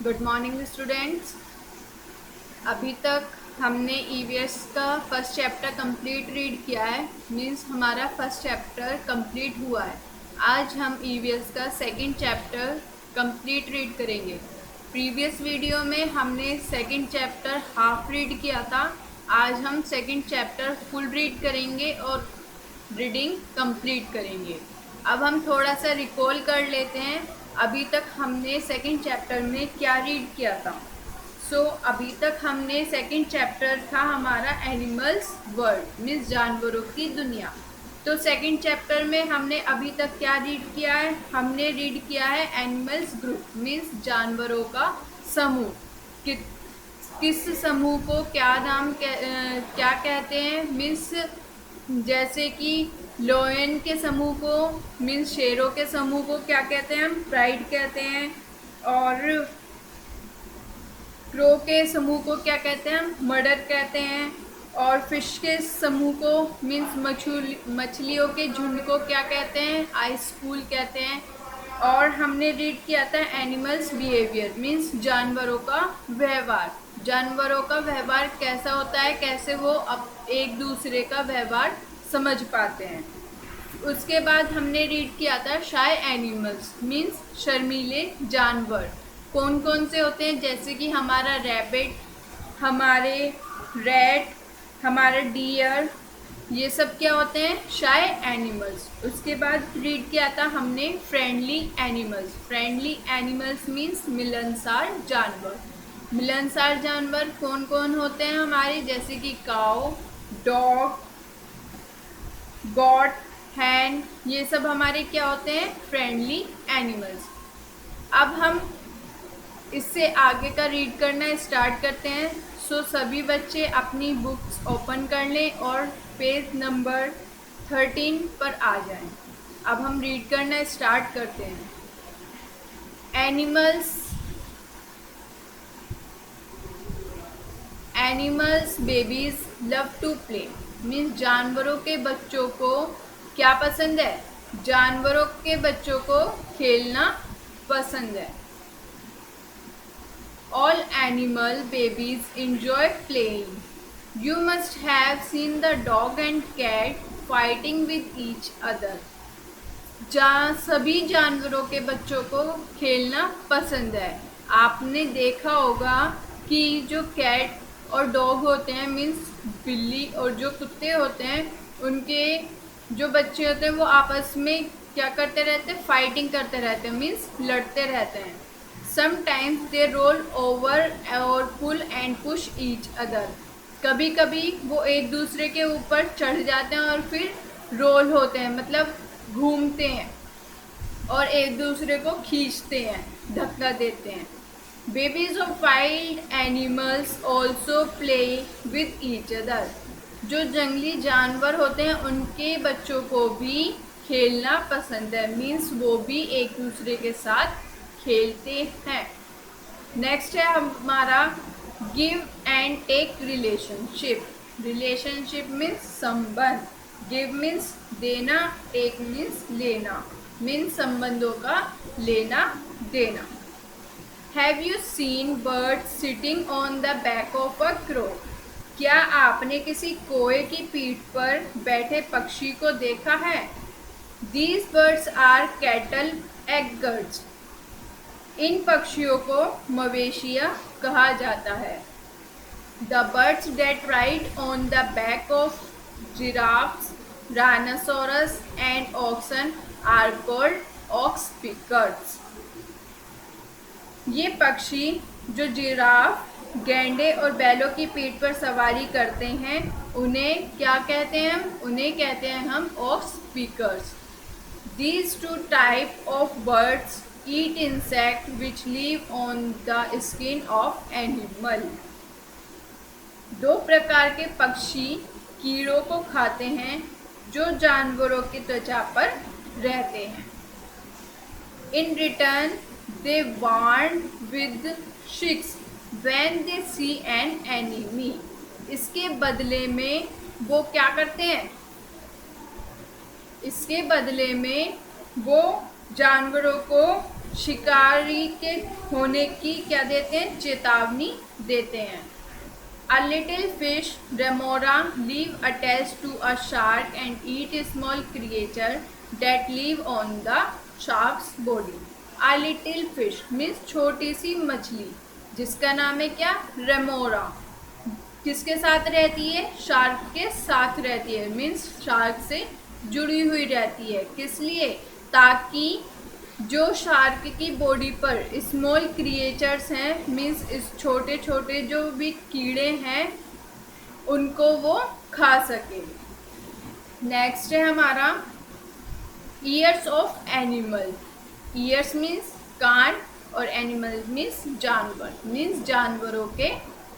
Good morning students. अभी तक हमने ईवीएस का फर्स्ट चैप्टर कंप्लीट रीड किया है, मींस हमारा फर्स्ट चैप्टर कंप्लीट हुआ है। आज हम ईवीएस का सेकंड चैप्टर कंप्लीट रीड करेंगे। प्रीवियस वीडियो में हमने सेकंड चैप्टर हाफ रीड किया था। आज हम सेकंड चैप्टर फुल रीड करेंगे और रीडिंग कंप्लीट करेंगे। अब हम थोड़ा सा रिकॉल कर लेते हैं अभी तक हमने सेकंड चैप्टर में क्या रीड किया था। अभी तक हमने सेकंड चैप्टर था हमारा एनिमल्स वर्ल्ड, मीन्स जानवरों की दुनिया। तो सेकंड चैप्टर में हमने अभी तक क्या रीड किया है? हमने रीड किया है एनिमल्स ग्रुप, मीन्स जानवरों का समूह। किस समूह को क्या कहते हैं? मीन्स जैसे कि लोयन के समूह को, मीन्स शेरों के समूह को क्या कहते हैं? हम प्राइड कहते हैं। और क्रो के समूह को क्या कहते हैं? हम मर्डर कहते हैं। और फिश के समूह को, मीन्स मछलियों के झुंड को क्या कहते हैं? आइस पूल कहते हैं। और हमने रीड किया था एनिमल्स बिहेवियर, मीन्स जानवरों का व्यवहार। जानवरों का व्यवहार कैसा होता है, कैसे वो एक दूसरे का व्यवहार समझ पाते हैं। उसके बाद हमने रीड किया था शाय एनिमल्स, मीन्स शर्मीले जानवर। कौन कौन से होते हैं? जैसे कि हमारा रैबिट, हमारे रैट, हमारा डियर, ये सब क्या होते हैं? शाय एनिमल्स। उसके बाद रीड किया था हमने friendly animals. Friendly animals means मिलनसार जानवर। मिलनसार जानवर कौन कौन होते हैं हमारे? जैसे कि काऊ, डॉग, गॉट, हैन, ये सब हमारे क्या होते हैं? Friendly animals. अब हम इससे आगे का रीड करना स्टार्ट करते हैं। सभी बच्चे अपनी बुक्स ओपन कर लें और पेज नंबर 13 पर आ जाएं। अब हम रीड करना स्टार्ट करते हैं। Animals babies love to play, means जानवरों के बच्चों को क्या पसंद है? जानवरों के बच्चों को खेलना पसंद है। All animal babies enjoy playing. You must have seen the dog and cat fighting with each other. सभी जानवरों के बच्चों को खेलना पसंद है। आपने देखा होगा कि जो कैट और डॉग होते हैं, मीन्स बिल्ली, और जो कुत्ते होते हैं, उनके जो बच्चे होते हैं वो आपस में क्या करते रहते हैं? फाइटिंग करते रहते हैं, मीन्स लड़ते रहते हैं। Sometimes they roll over or pull and push each other. कभी कभी वो एक दूसरे के ऊपर चढ़ जाते हैं और फिर रोल होते हैं, मतलब घूमते हैं और एक दूसरे को खींचते हैं, धक्का देते हैं। Babies of wild animals also play with each other. जो जंगली जानवर होते हैं उनके बच्चों को भी खेलना पसंद है, मीन्स वो भी एक दूसरे के साथ खेलते हैं। नेक्स्ट है हमारा give and take relationship. Relationship means संबंध। गिव मीन्स देना, टेक मीन्स लेना, मीन्स संबंधों का लेना देना। Have you seen bird sitting on the back of a crow? क्या आपने किसी कोए की पीठ पर बैठे पक्षी को देखा है? These birds are cattle egrets. इन पक्षियों को मवेशियाँ कहा जाता है। The birds that ride on the back of giraffes, rhinoceros and oxen are called oxpeckers. ये पक्षी जो जिराफ, गैंडे और बैलों की पीठ पर सवारी करते हैं उन्हें क्या कहते हैं? उन्हें कहते हैं हम oxpeckers. These two type of birds eat insect which live on the skin of animal. दो प्रकार के पक्षी कीड़ों को खाते हैं जो जानवरों की त्वचा पर रहते हैं। In return, they bond with chicks when they see an enemy. इसके बदले में वो क्या करते हैं? इसके बदले में वो जानवरों को शिकारी के होने की क्या देते हैं, चेतावनी देते हैं। A little fish, remora, live attached to a shark and eat small creature that live on the shark's body. A little fish means छोटी सी मछली जिसका नाम है क्या, रेमोरा। किसके साथ रहती है, शार्क के साथ रहती है, मीन्स शार्क से जुड़ी हुई रहती है। किस लिए, ताकि जो शार्क की बॉडी पर स्मॉल क्रिएचर्स हैं, मीन्स इस छोटे छोटे जो भी कीड़े हैं उनको वो खा सके। नेक्स्ट है हमारा ears of animal. Ears means कान और एनिमल मीन्स जानवर, मीन्स जानवरों के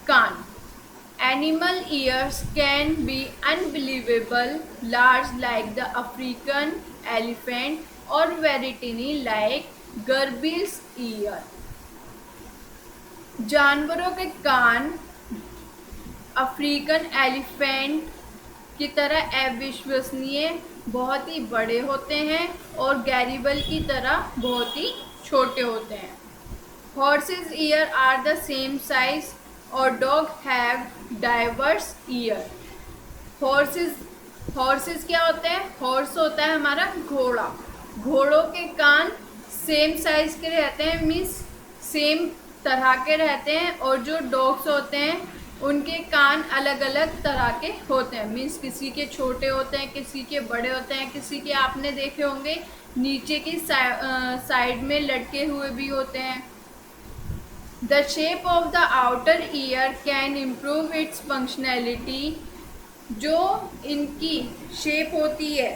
कान। Animal ears can be unbelievable large like the African elephant or very tiny like Gerbil's ear. जानवरों के कान अफ्रीकन एलिफेंट की तरह अविश्वसनीय बहुत ही बड़े होते हैं और गैरिबल की तरह बहुत ही छोटे होते हैं। Horses' ear are the same size और dog have diverse year. Horses क्या होते हैं, हॉर्स होता है हमारा घोड़ा। घोड़ों के कान सेम साइज के रहते हैं, मीन्स सेम तरह के रहते हैं, और जो डॉग्स होते हैं उनके कान अलग अलग तरह के होते हैं, मीन्स किसी के छोटे होते हैं, किसी के बड़े होते हैं, किसी के आपने देखे होंगे नीचे की साइड में लटके हुए भी होते हैं। The shape of the outer ear can improve its functionality. जो इनकी शेप होती है,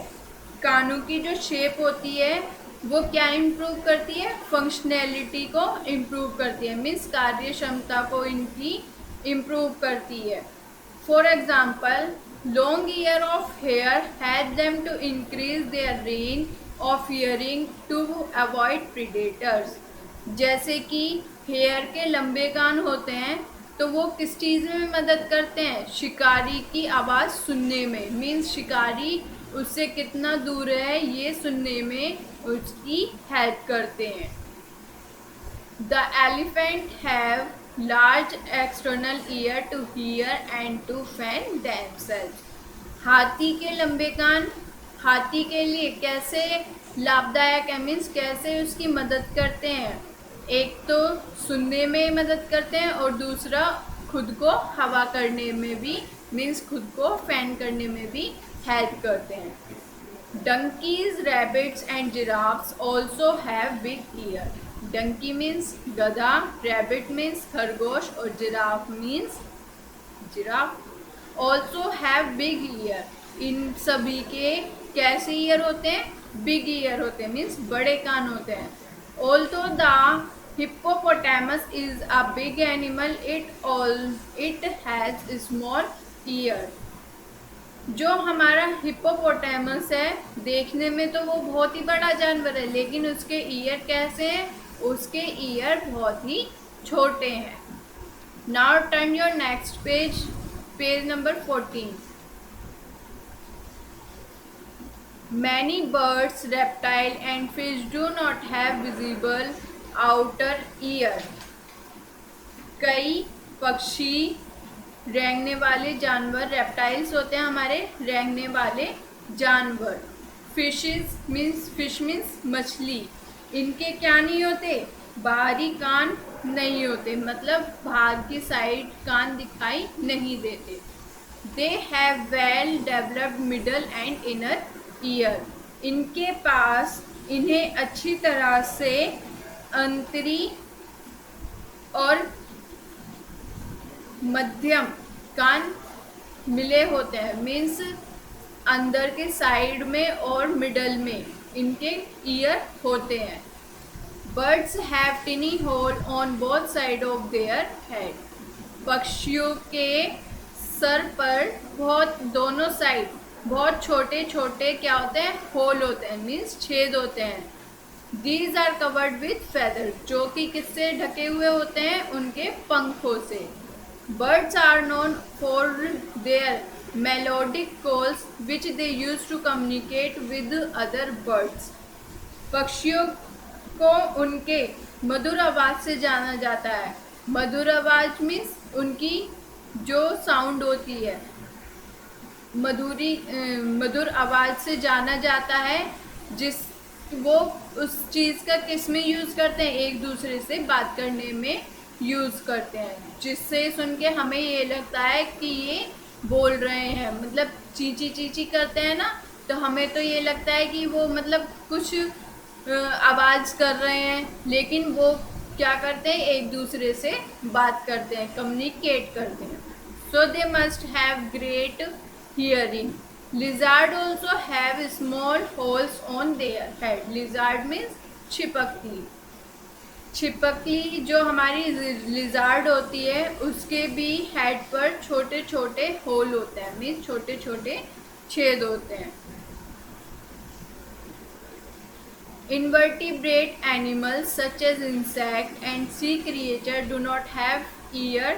कानों की जो शेप होती है वो क्या इम्प्रूव करती है, फंक्शनैलिटी को इम्प्रूव करती है, मीन्स कार्य क्षमता को इनकी इम्प्रूव करती है। For example, long ear of hare has them to increase their range of hearing to avoid predators. जैसे कि हेयर के लंबे कान होते हैं तो वो किस चीज़ में मदद करते हैं, शिकारी की आवाज़ सुनने में, मीन्स शिकारी उससे कितना दूर है ये सुनने में उसकी हेल्प करते हैं। The elephant have large external ear to hear and to fan themselves. हाथी के लंबे कान हाथी के लिए कैसे लाभदायक है, मीन्स कैसे उसकी मदद करते हैं, एक तो सुनने में मदद करते हैं और दूसरा खुद को हवा करने में भी, मीन्स खुद को फैन करने में भी हेल्प करते हैं। Donkeys, rabbits and giraffes also have big ear. Donkey means गधा, रैबिट मीन्स खरगोश और giraffe means giraffe. Also have big ear. इन सभी के कैसे ईयर होते हैं, बिग ईयर होते हैं, मीन्स बड़े कान होते हैं। Although the hippopotamus is a big animal, it has a small ear. जो हमारा हिप्पोपोटामस है देखने में तो वो बहुत ही बड़ा जानवर है, लेकिन उसके ईयर कैसे हैं, उसके ईयर बहुत ही छोटे हैं। Now turn your next page, page number 14. Many birds, reptiles and fish do not have visible outer ear. कई पक्षी, रेंगने वाले जानवर, रेप्टाइल्स होते हैं हमारे रेंगने वाले जानवर। फिश मीन्स मछली, इनके क्या नहीं होते, बाहरी कान नहीं होते, मतलब बाहर की साइड कान दिखाई नहीं देते। They have well developed middle and inner ear. इनके पास इन्हें अच्छी तरह से अंतरी और मध्यम कान मिले होते हैं, मीन्स अंदर के साइड में और मिडल में इनके ईयर होते हैं। Birds have tiny hole on both side of their head. पक्षियों के सर पर दोनों साइड बहुत छोटे छोटे क्या होते हैं, होल होते हैं, मीन्स छेद होते हैं। These are covered with feather, जो कि किससे ढके हुए होते हैं, उनके पंखों से। Birds are known for their melodic calls which they use to communicate with other birds. को उनके मधुर आवाज से जाना जाता है। मधुर आवाज मीन्स उनकी जो साउंड होती है, मधुर आवाज से जाना जाता है, जिस वो उस चीज़ का किस में यूज़ करते हैं, एक दूसरे से बात करने में यूज़ करते हैं, जिससे सुन के हमें ये लगता है कि ये बोल रहे हैं, मतलब चींची चींची करते हैं ना, तो हमें तो ये लगता है कि वो मतलब कुछ आवाज़ कर रहे हैं, लेकिन वो क्या करते हैं, एक दूसरे से बात करते हैं, कम्युनिकेट करते हैं। So they must have great hearing. Lizard also have small holes on their head. Lizard means छिपकली। छिपकली जो हमारी लिजार्ड होती है उसके भी हेड पर छोटे छोटे होल होते हैं, मीन्स छोटे छोटे छेद होते हैं। Invertebrate animals such as insect and sea creature do not have ear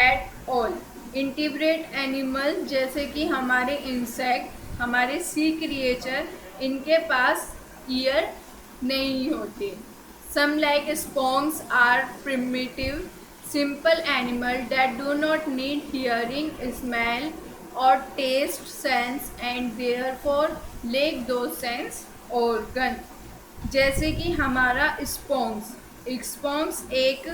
at all. Invertebrate animal जैसे कि हमारे इंसेक्ट, हमारे सी क्रिएचर, इनके पास ईयर नहीं होते। Some like sponges are primitive simple animal that do not need hearing, smell और taste sense and therefore lack those sense organ. जैसे कि हमारा स्पॉन्ग्स एक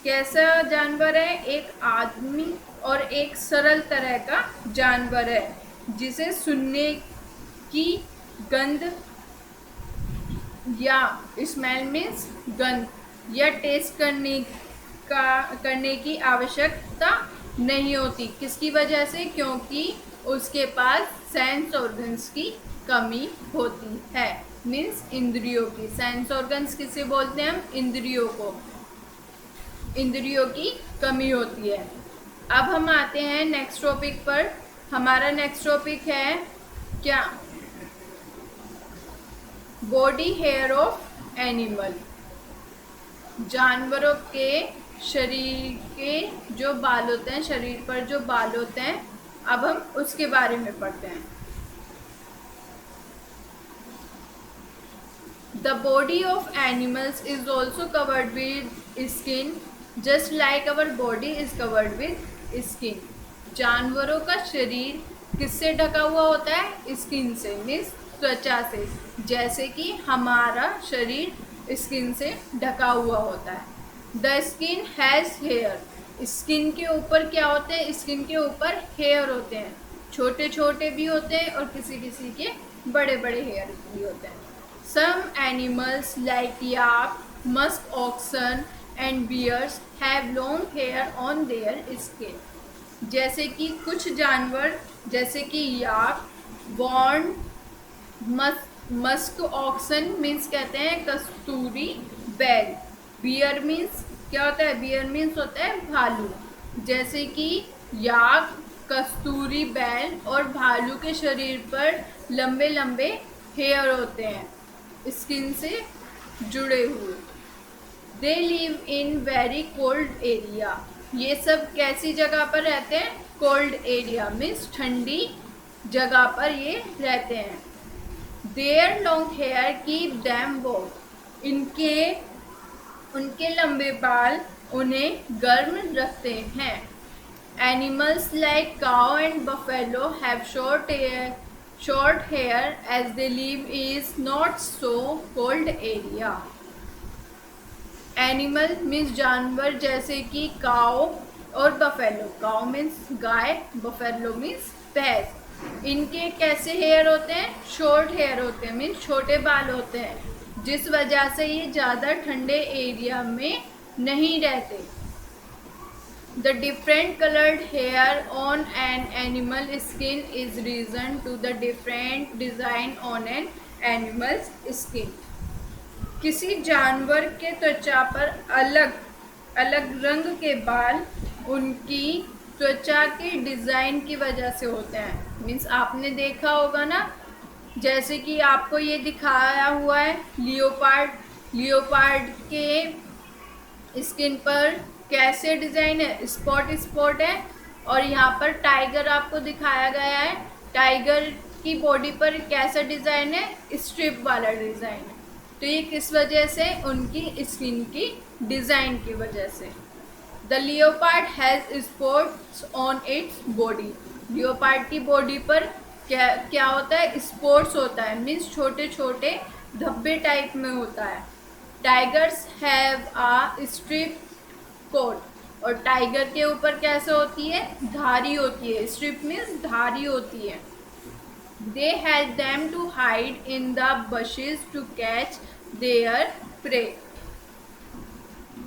कैसा जानवर है, एक आदमी और एक सरल तरह का जानवर है, जिसे सुनने की गंध या स्मेल मीन्स गंध या टेस्ट करने की आवश्यकता नहीं होती। किसकी वजह से? क्योंकि उसके पास सेंस ऑर्गन्स की कमी होती है, मीन्स इंद्रियों की। सेंस ऑर्गन्स किसे बोलते हैं हम? इंद्रियों को। इंद्रियों की कमी होती है। अब हम आते हैं नेक्स्ट टॉपिक पर। हमारा नेक्स्ट टॉपिक है क्या? Body hair of animal. जानवरों के शरीर के जो बाल होते हैं, शरीर पर जो बाल होते हैं, अब हम उसके बारे में पढ़ते हैं। The body of animals is also covered with skin, just like our body is covered with skin. जानवरों का शरीर किससे ढका हुआ होता है? स्किन से, मीन्स त्वचा से, जैसे कि हमारा शरीर स्किन से ढका हुआ होता है। The skin has hair. Skin के ऊपर क्या होते हैं? स्किन के ऊपर हेयर होते हैं, छोटे छोटे भी होते हैं और किसी किसी के बड़े बड़े हेयर भी होते हैं। Some animals like yak, musk oxen and bears have long hair on their skin. जैसे कि कुछ जानवर जैसे कि याक, वॉर्न, मस्क ऑक्सन मीन्स कहते हैं कस्तूरी बैल। बियर मीन्स क्या होता है? बियर मीन्स होता है भालू। जैसे कि याक, कस्तूरी बैल और भालू के शरीर पर लंबे लंबे हेयर होते हैं, स्किन से जुड़े हुए। They live in very cold area. ये सब कैसी जगह पर रहते हैं? कोल्ड एरिया मीन्स ठंडी जगह पर ये रहते हैं। Their long hair keep them warm. उनके लंबे बाल उन्हें गर्म रखते हैं। Animals like cow and buffalo have short hair as they live is not so cold area. Animal means जानवर जैसे कि काओ और बफेलो। काओ मीन्स गाय, बफेलो मीन्स भैंस। इनके कैसे हेयर होते हैं? शॉर्ट हेयर होते हैं, मीन्स छोटे बाल होते हैं, जिस वजह से ये ज़्यादा ठंडे एरिया में नहीं रहते। The different colored hair on an animal skin is reason to the different design on an animal's skin. किसी जानवर के त्वचा पर अलग अलग रंग के बाल उनकी त्वचा के डिज़ाइन की वजह से होते हैं। मीन्स आपने देखा होगा ना, जैसे कि आपको ये दिखाया हुआ है लियोपार्ड के स्किन पर कैसे डिज़ाइन है? स्पॉट है। और यहाँ पर टाइगर आपको दिखाया गया है, टाइगर की बॉडी पर कैसा डिज़ाइन है? स्ट्रिप वाला डिज़ाइन है। तो ये किस वजह से? उनकी स्किन की डिज़ाइन की वजह से। The leopard has spots on its body. Leopard की बॉडी पर क्या क्या होता है? स्पॉट्स होता है, मीन्स छोटे छोटे धब्बे टाइप में होता है। Tigers have a strip coat. और टाइगर के ऊपर कैसे होती है? धारी होती है। स्ट्रिप मीन्स धारी होती है। They help them to hide in the bushes to catch their prey.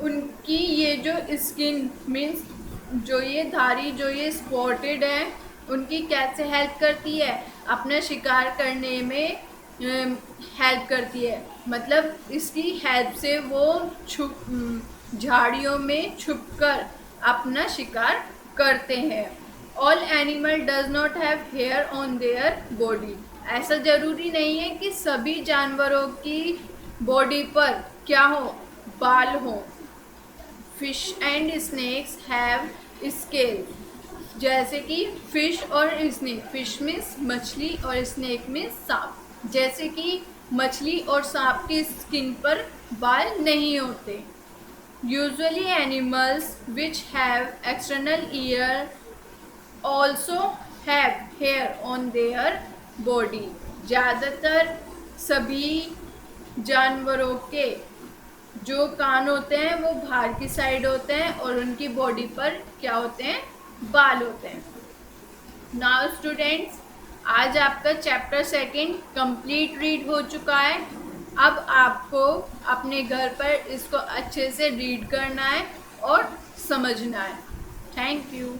उनकी ये जो स्किन मीन्स जो ये धारी, जो ये स्पॉटेड है, उनकी कैसे हेल्प करती है? अपना शिकार करने में हेल्प करती है। मतलब इसकी हेल्प से वो झाड़ियों में छुपकर अपना शिकार करते हैं। All animal does not have hair on their body. ऐसा ज़रूरी नहीं है कि सभी जानवरों की बॉडी पर क्या हो? बाल हो। Fish and snacks have scale. जैसे कि फिश और स्नेक, फिश मीन्स मछली और स्नेक मीन्स सांप। जैसे कि मछली और सांप की स्किन पर बाल नहीं होते। Usually animals which have external ear also have hair on their body. ज़्यादातर सभी जानवरों के जो कान होते हैं वो बाहर की साइड होते हैं और उनकी बॉडी पर क्या होते हैं? बाल होते हैं। नाउ स्टूडेंट्स, आज आपका चैप्टर 2 कंप्लीट रीड हो चुका है। अब आपको अपने घर पर इसको अच्छे से रीड करना है और समझना है। Thank you.